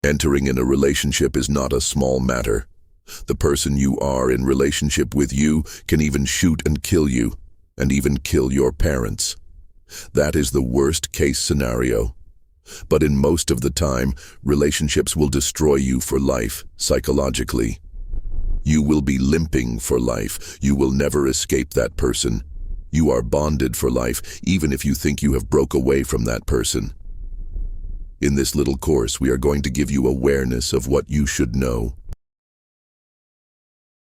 Entering in a relationship is not a small matter. The person you are in relationship with you can even shoot and kill you, and even kill your parents. That is the worst case scenario. But in most of the time, relationships will destroy you for life, psychologically. You will be limping for life. You will never escape that person. You are bonded for life, even if you think you have broke away from that person. In this little course, we are going to give you awareness of what you should know.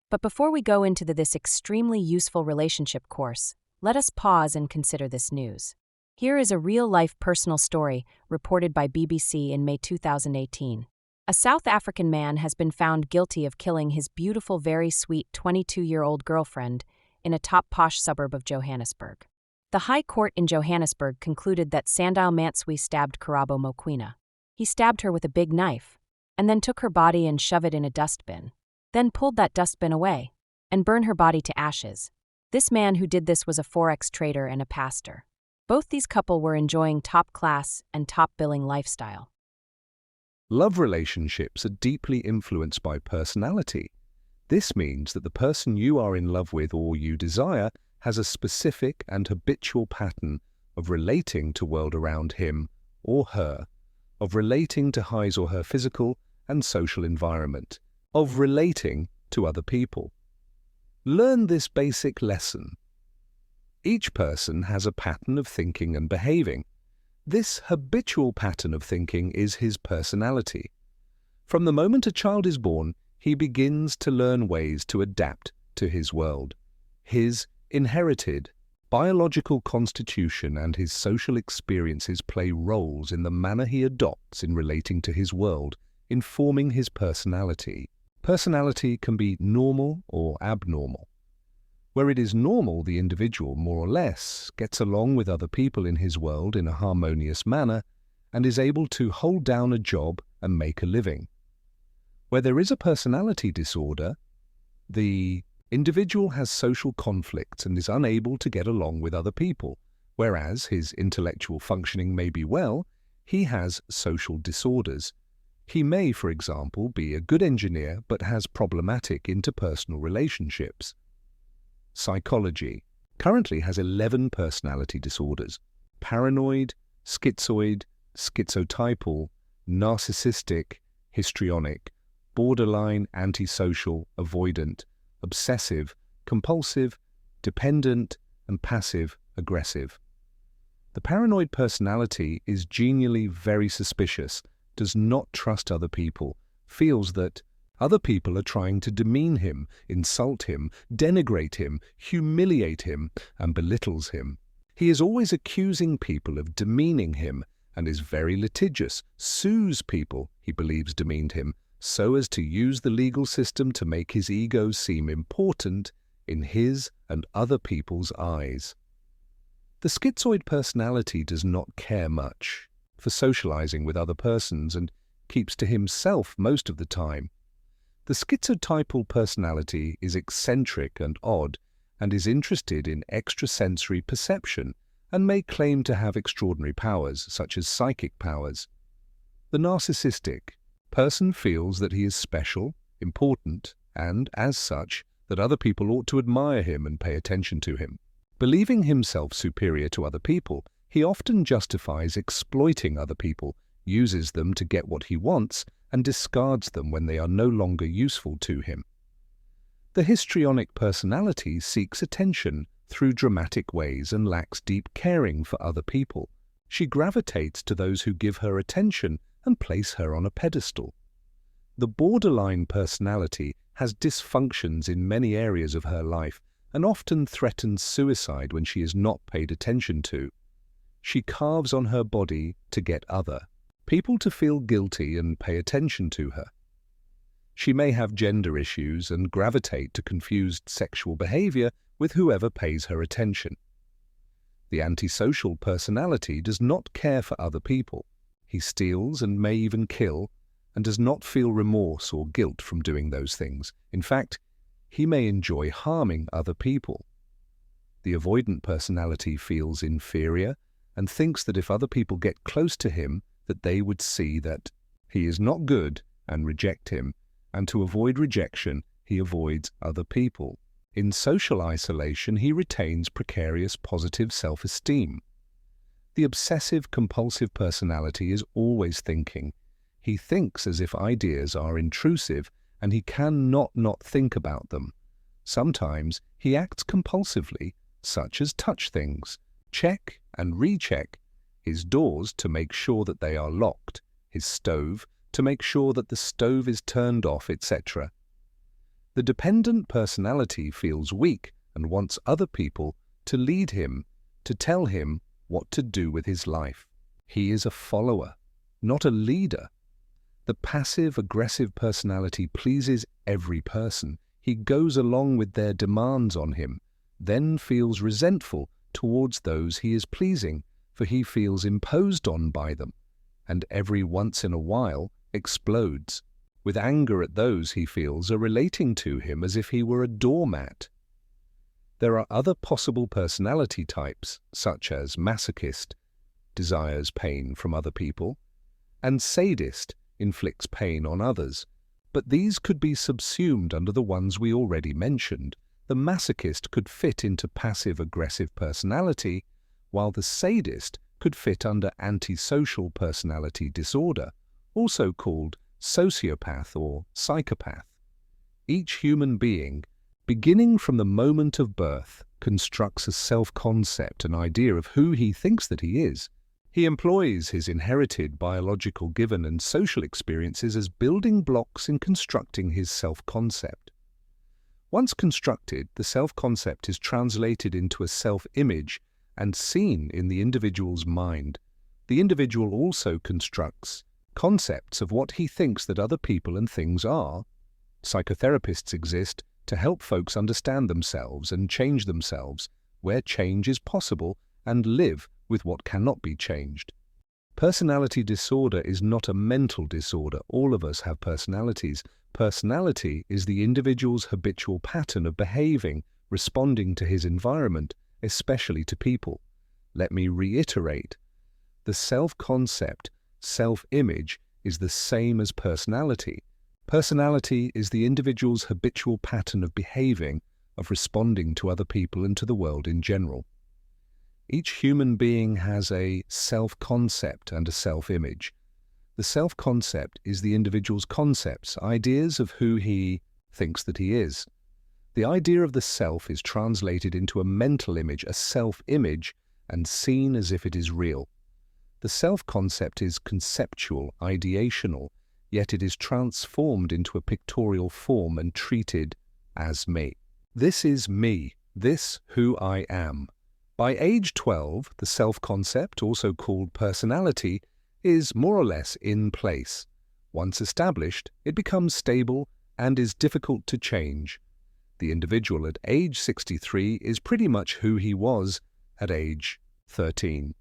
But before we go into this extremely useful relationship course, let us pause and consider this news. Here is a real-life personal story reported by BBC in May 2018. A South African man has been found guilty of killing his beautiful, very sweet 22-year-old girlfriend in a top posh suburb of Johannesburg. The High Court in Johannesburg concluded that Sandile Mantswe stabbed Karabo Mokoena. He stabbed her with a big knife, and then took her body and shoved it in a dustbin, then pulled that dustbin away, and burned her body to ashes. This man who did this was a forex trader and a pastor. Both these couple were enjoying top-class and top-billing lifestyle. Love relationships are deeply influenced by personality. This means that the person you are in love with or you desire has a specific and habitual pattern of relating to world around him or her, of relating to his or her physical and social environment, of relating to other people. Learn this basic lesson. Each person has a pattern of thinking and behaving. This habitual pattern of thinking is his personality. From the moment a child is born, he begins to learn ways to adapt to his world. His inherited biological constitution and his social experiences play roles in the manner he adopts in relating to his world, informing his personality. Personality can be normal or abnormal. Where it is normal, the individual, more or less, gets along with other people in his world in a harmonious manner and is able to hold down a job and make a living. Where there is a personality disorder, the individual has social conflicts and is unable to get along with other people. Whereas his intellectual functioning may be well, he has social disorders. He may, for example, be a good engineer but has problematic interpersonal relationships. Psychology currently has 11 personality disorders: paranoid, schizoid, schizotypal, narcissistic, histrionic, borderline, antisocial, avoidant, obsessive, compulsive, dependent, and passive-aggressive. The paranoid personality is genially very suspicious, does not trust other people, feels that other people are trying to demean him, insult him, denigrate him, humiliate him, and belittles him. He is always accusing people of demeaning him and is very litigious, sues people he believes demeaned him, so as to use the legal system to make his ego seem important in his and other people's eyes. The schizoid personality does not care much for socializing with other persons and keeps to himself most of the time. The schizotypal personality is eccentric and odd and is interested in extrasensory perception and may claim to have extraordinary powers, such as psychic powers. The narcissistic person feels that he is special, important, and, as such, that other people ought to admire him and pay attention to him. Believing himself superior to other people, he often justifies exploiting other people, uses them to get what he wants, and discards them when they are no longer useful to him. The histrionic personality seeks attention through dramatic ways and lacks deep caring for other people. She gravitates to those who give her attention and place her on a pedestal. The borderline personality has dysfunctions in many areas of her life and often threatens suicide when she is not paid attention to. She carves on her body to get other people to feel guilty and pay attention to her. She may have gender issues and gravitate to confused sexual behavior with whoever pays her attention. The antisocial personality does not care for other people. He steals and may even kill and does not feel remorse or guilt from doing those things. In fact, he may enjoy harming other people. The avoidant personality feels inferior and thinks that if other people get close to him, that they would see that he is not good and reject him, and to avoid rejection, he avoids other people. In social isolation, he retains precarious positive self-esteem. The obsessive-compulsive personality is always thinking. He thinks as if ideas are intrusive, and he cannot not think about them. Sometimes he acts compulsively, such as touch things, check and recheck his doors to make sure that they are locked, his stove to make sure that the stove is turned off, etc. The dependent personality feels weak and wants other people to lead him, to tell him what to do with his life. He is a follower, not a leader. The passive-aggressive personality pleases every person. He goes along with their demands on him, then feels resentful towards those he is pleasing, for he feels imposed on by them, and every once in a while explodes, with anger at those he feels are relating to him as if he were a doormat. There are other possible personality types, such as masochist, desires pain from other people, and sadist, inflicts pain on others, but these could be subsumed under the ones we already mentioned. The masochist could fit into passive-aggressive personality, while the sadist could fit under antisocial personality disorder, also called sociopath or psychopath. Each human being, beginning from the moment of birth, constructs a self-concept, an idea of who he thinks that he is. He employs his inherited biological given and social experiences as building blocks in constructing his self-concept. Once constructed, the self-concept is translated into a self-image and seen in the individual's mind. The individual also constructs concepts of what he thinks that other people and things are. Psychotherapists exist to help folks understand themselves and change themselves where change is possible and live with what cannot be changed. Personality disorder is not a mental disorder. All of us have personalities. Personality is the individual's habitual pattern of behaving, responding to his environment, especially to people. Let me reiterate. The self-concept, self-image is the same as personality. Personality is the individual's habitual pattern of behaving, of responding to other people and to the world in general. Each human being has a self-concept and a self-image. The self-concept is the individual's concepts, ideas of who he thinks that he is. The idea of the self is translated into a mental image, a self-image, and seen as if it is real. The self-concept is conceptual, ideational, yet it is transformed into a pictorial form and treated as me. This is me, this who I am. By age 12, the self-concept, also called personality, is more or less in place. Once established, it becomes stable and is difficult to change. The individual at age 63 is pretty much who he was at age 13.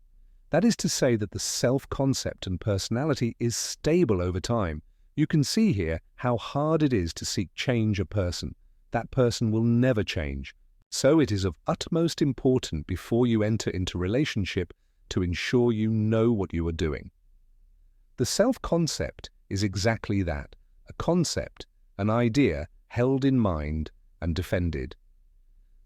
That is to say that the self-concept and personality is stable over time. You can see here how hard it is to seek change a person. That person will never change. So it is of utmost importance before you enter into relationship to ensure you know what you are doing. The self-concept is exactly that, a concept, an idea held in mind and defended.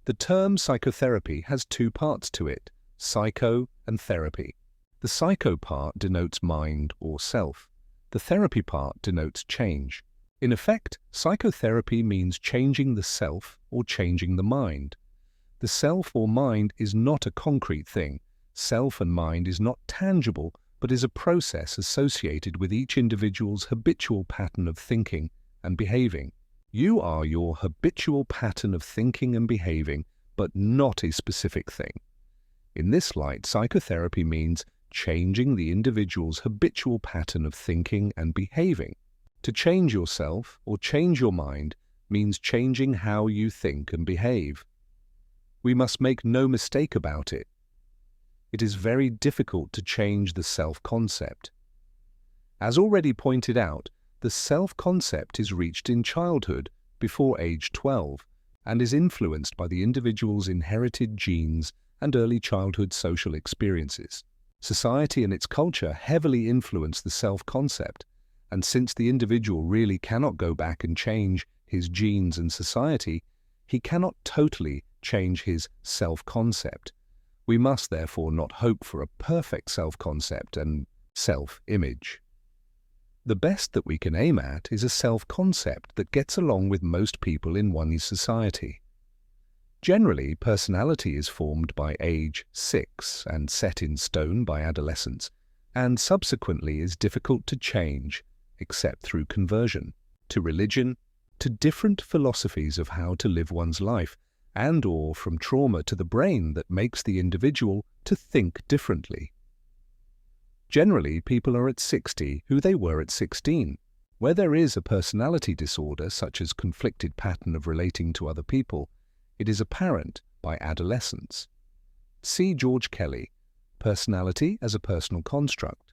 The term psychotherapy has two parts to it, psycho and therapy. The psycho part denotes mind or self. The therapy part denotes change. In effect, psychotherapy means changing the self or changing the mind. The self or mind is not a concrete thing. Self and mind is not tangible, but is a process associated with each individual's habitual pattern of thinking and behaving. You are your habitual pattern of thinking and behaving, but not a specific thing. In this light, psychotherapy means changing the individual's habitual pattern of thinking and behaving. To change yourself or change your mind means changing how you think and behave. We must make no mistake about it. It is very difficult to change the self-concept. As already pointed out, the self-concept is reached in childhood before age 12 and is influenced by the individual's inherited genes and early childhood social experiences. Society and its culture heavily influence the self-concept, and since the individual really cannot go back and change his genes and society, he cannot totally change his self-concept. We must therefore not hope for a perfect self-concept and self-image. The best that we can aim at is a self-concept that gets along with most people in one's society. Generally, personality is formed by age 6 and set in stone by adolescence, and subsequently is difficult to change except through conversion to religion, to different philosophies of how to live one's life, and or from trauma to the brain that makes the individual to think differently. Generally, people are at 60 who they were at 16. Where there is a personality disorder, such as conflicted pattern of relating to other people, it is apparent by adolescence. See George Kelly, Personality as a Personal Construct.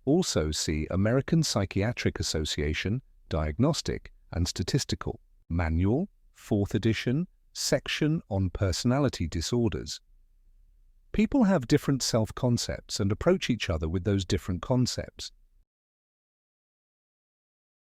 Also see American Psychiatric Association, Diagnostic and Statistical, Manual, 4th edition, section on personality disorders. People have different self-concepts and approach each other with those different concepts.